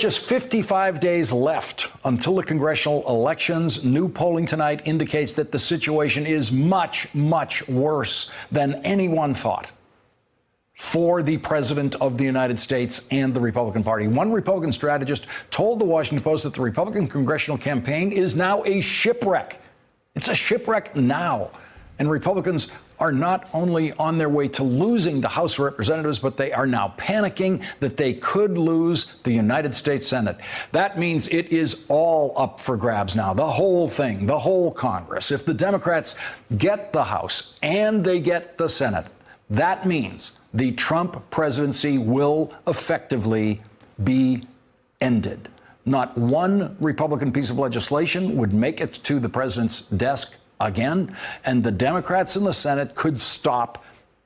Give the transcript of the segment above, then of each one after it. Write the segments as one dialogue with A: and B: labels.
A: just 55 days left until the congressional elections, new polling tonight indicates that the situation is much, much worse than anyone thought for the president of the United States and the Republican Party. One Republican strategist told the Washington Post that the Republican congressional campaign is now a shipwreck. It's a shipwreck now. And Republicans are not only on their way to losing the House of Representatives, but they are now panicking that they could lose the United States Senate. That means it is all up for grabs now, the whole thing, the whole Congress. If the Democrats get the House and they get the Senate, that means the Trump presidency will effectively be ended. Not one Republican piece of legislation would make it to the president's desk again, and the Democrats in the Senate could stop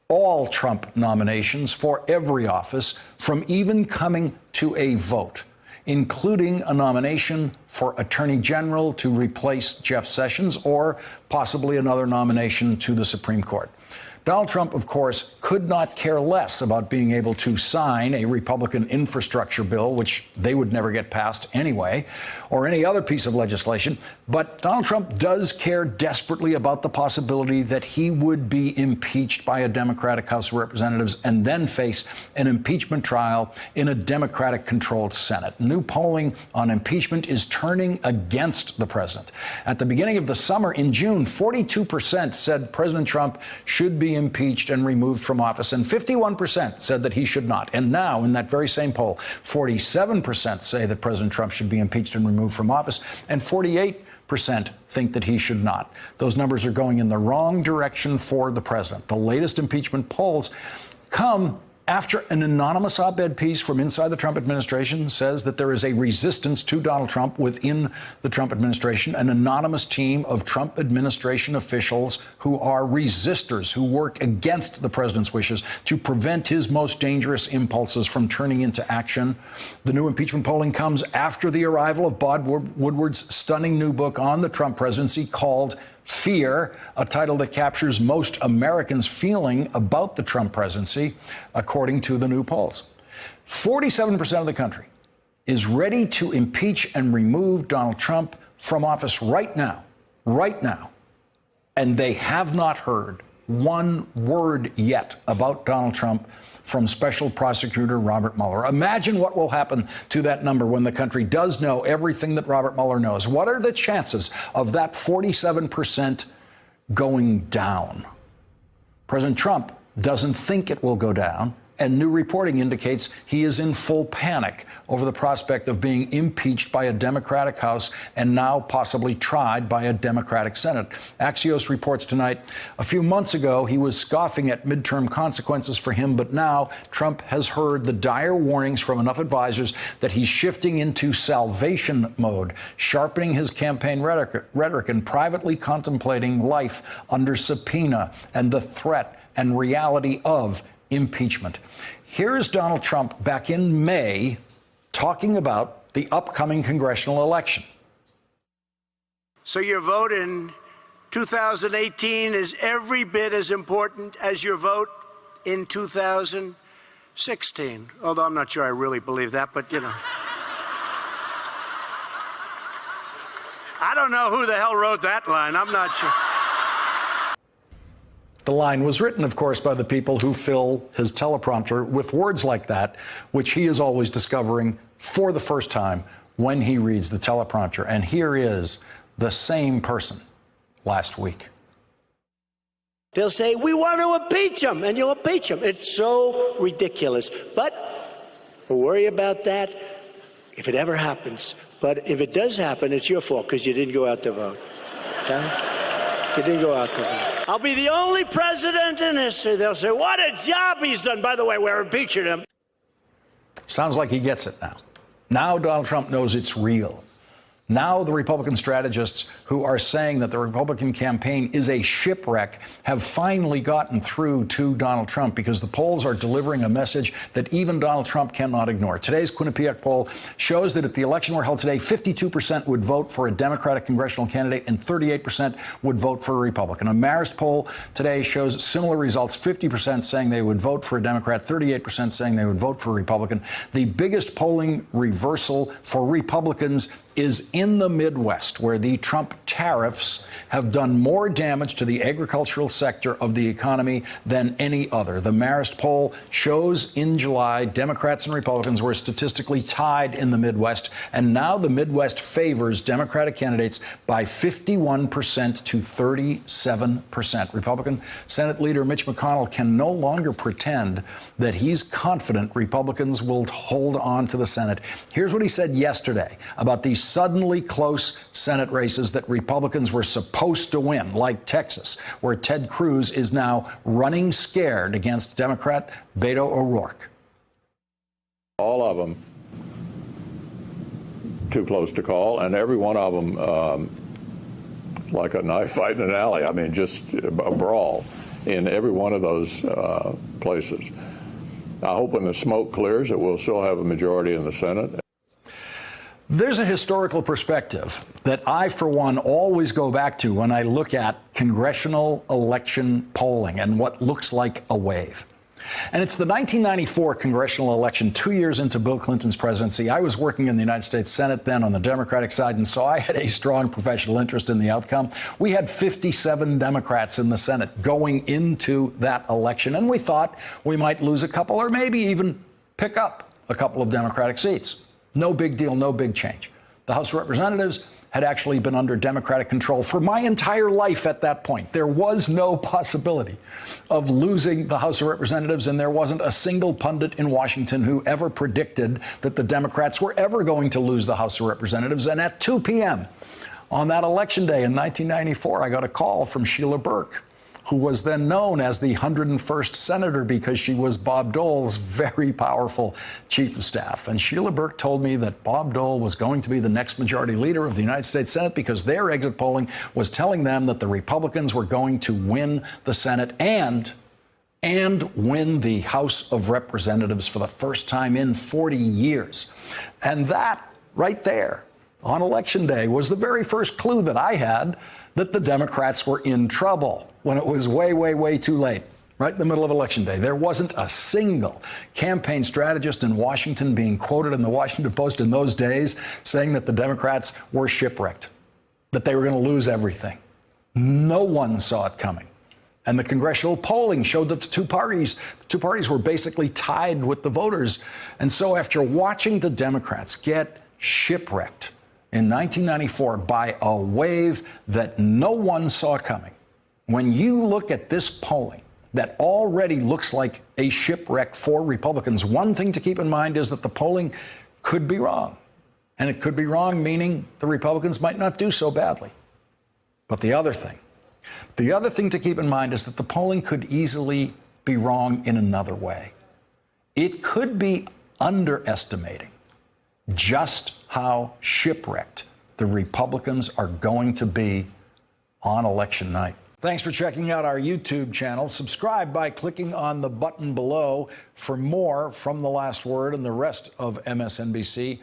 A: all Trump nominations for every office from even coming to a vote, including a nomination for Attorney General to replace Jeff Sessions or possibly another nomination to the Supreme Court. Donald Trump, of course, could not care less about being able to sign a Republican infrastructure bill, which they would never get passed anyway, or any other piece of legislation. But Donald Trump does care desperately about the possibility that he would be impeached by a Democratic House of Representatives and then face an impeachment trial in a Democratic-controlled Senate. New polling on impeachment is turning against the president. At the beginning of the summer, in June, 42% said President Trump should be impeached and removed from office, and 51% said that he should not. And now, in that very same poll, 47% say that President Trump should be impeached and removed from office, and 48% think that he should not. Those numbers are going in the wrong direction for the president. The latest impeachment polls come after an anonymous op-ed piece from inside the Trump administration says that there is a resistance to Donald Trump within the Trump administration, an anonymous team of Trump administration officials who are resistors, who work against the president's wishes to prevent his most dangerous impulses from turning into action. The new impeachment polling comes after the arrival of Bob Woodward's stunning new book on the Trump presidency called Fear, a title that captures most Americans' feeling about the Trump presidency, according to the new polls. 47% of the country is ready to impeach and remove Donald Trump from office right now, and they have not heard one word yet about Donald Trump from Special Prosecutor Robert Mueller. Imagine what will happen to that number when the country does know everything that Robert Mueller knows. What are the chances of that 47% going down? President Trump doesn't think it will go down, and new reporting indicates he is in full panic over the prospect of being impeached by a Democratic House and now possibly tried by a Democratic Senate. Axios reports tonight, a few months ago, he was scoffing at midterm consequences for him, but now Trump has heard the dire warnings from enough advisors that he's shifting into salvation mode, sharpening his campaign rhetoric and privately contemplating life under subpoena and the threat and reality of impeachment. Here's Donald Trump back in May talking about the upcoming congressional election.
B: So your vote in 2018 is every bit as important as your vote in 2016. Although I'm not sure I really believe that, but you know. I don't know who the hell wrote that line. I'm not sure.
A: The line was written, of course, by the people who fill his teleprompter with words like that, which he is always discovering for the first time when he reads the teleprompter. And here is the same person last week.
C: They'll say, we want to impeach him, and you'll impeach him. It's so ridiculous. But don't worry about that if it ever happens. But if it does happen, it's your fault because you didn't go out to vote. Okay? You didn't go out to vote. I'll be the only president in history. They'll say, what a job he's done. By the way, we're impeaching him.
A: Sounds like he gets it now. Now Donald Trump knows it's real. Now the Republican strategists who are saying that the Republican campaign is a shipwreck have finally gotten through to Donald Trump, because the polls are delivering a message that even Donald Trump cannot ignore. Today's Quinnipiac poll shows that if the election were held today, 52% would vote for a Democratic congressional candidate and 38% would vote for a Republican. A Marist poll today shows similar results, 50% saying they would vote for a Democrat, 38% saying they would vote for a Republican. The biggest polling reversal for Republicans is in the Midwest, where the Trump tariffs have done more damage to the agricultural sector of the economy than any other. The Marist poll shows in July Democrats and Republicans were statistically tied in the Midwest, and now the Midwest favors Democratic candidates by 51% to 37%. Republican Senate Leader Mitch McConnell can no longer pretend that he's confident Republicans will hold on to the Senate. Here's what he said yesterday about these suddenly close Senate races that Republicans were supposed to win, like Texas, where Ted Cruz is now running scared against Democrat Beto O'Rourke.
D: All of them too close to call, and every one of them like a knife fight in an alley. I mean, just a brawl in every one of those places. I hope when the smoke clears that we'll still have a majority in the Senate.
A: There's a historical perspective that I, for one, always go back to when I look at congressional election polling and what looks like a wave. And it's the 1994 congressional election, 2 years into Bill Clinton's presidency. I was working in the United States Senate then on the Democratic side, and so I had a strong professional interest in the outcome. We had 57 Democrats in the Senate going into that election, and we thought we might lose a couple or maybe even pick up a couple of Democratic seats. No big deal, no big change. The House of Representatives had actually been under Democratic control for my entire life at that point. There was no possibility of losing the House of Representatives, and there wasn't a single pundit in Washington who ever predicted that the Democrats were ever going to lose the House of Representatives. And at 2 p.m. on that election day in 1994, I got a call from Sheila Burke, who was then known as the 101st Senator because she was Bob Dole's very powerful chief of staff. And Sheila Burke told me that Bob Dole was going to be the next majority leader of the United States Senate because their exit polling was telling them that the Republicans were going to win the Senate and win the House of Representatives for the first time in 40 years. And that right there on Election Day was the very first clue that I had that the Democrats were in trouble when it was way, way, way too late, right in the middle of Election Day. There wasn't a single campaign strategist in Washington being quoted in the Washington Post in those days saying that the Democrats were shipwrecked, that they were going to lose everything. No one saw it coming. And the congressional polling showed that the two parties were basically tied with the voters. And so after watching the Democrats get shipwrecked in 1994 by a wave that no one saw coming, when you look at this polling that already looks like a shipwreck for Republicans, one thing to keep in mind is that the polling could be wrong. And it could be wrong, meaning the Republicans might not do so badly. But the other thing to keep in mind is that the polling could easily be wrong in another way. It could be underestimating just how shipwrecked the Republicans are going to be on election night. Thanks for checking out our YouTube channel. Subscribe by clicking on the button below for more from The Last Word and the rest of MSNBC.